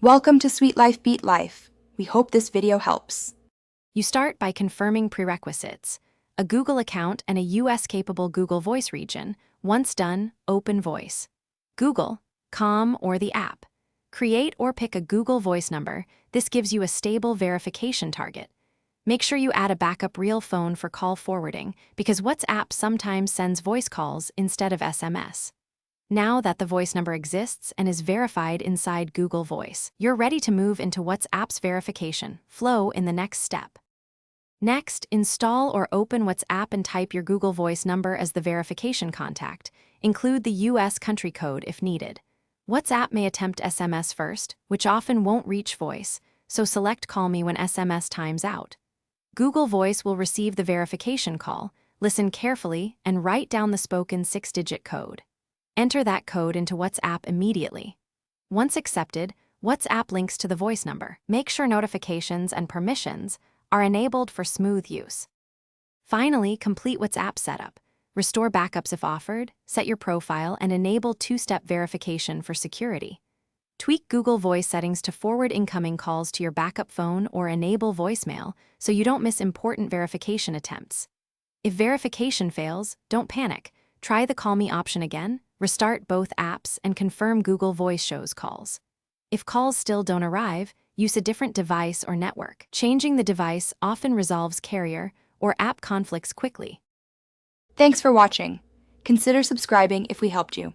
Welcome to Sweet Life Beat Life. We hope this video helps. You start by confirming prerequisites: a Google account and a US-capable Google Voice region. Once done, open Voice. Google, Com, or the app. Create or pick a Google Voice number. This gives you a stable verification target. Make sure you add a backup real phone for call forwarding, because WhatsApp sometimes sends voice calls instead of SMS. Now that the voice number exists and is verified inside Google Voice, you're ready to move into WhatsApp's verification flow in the next step. Next, install or open WhatsApp and type your Google Voice number as the verification contact. Include the US country code if needed. WhatsApp may attempt SMS first, which often won't reach voice, so select Call Me when SMS times out. Google Voice will receive the verification call, listen carefully, and write down the spoken 6-digit code. Enter that code into WhatsApp immediately. Once accepted, WhatsApp links to the voice number. Make sure notifications and permissions are enabled for smooth use. Finally, complete WhatsApp setup. Restore backups if offered, set your profile, and enable two-step verification for security. Tweak Google Voice settings to forward incoming calls to your backup phone or enable voicemail so you don't miss important verification attempts. If verification fails, don't panic. Try the Call Me option again, restart both apps, and confirm Google Voice shows calls. If calls still don't arrive, use a different device or network. Changing the device often resolves carrier or app conflicts quickly. Thanks for watching. Consider subscribing if we helped you.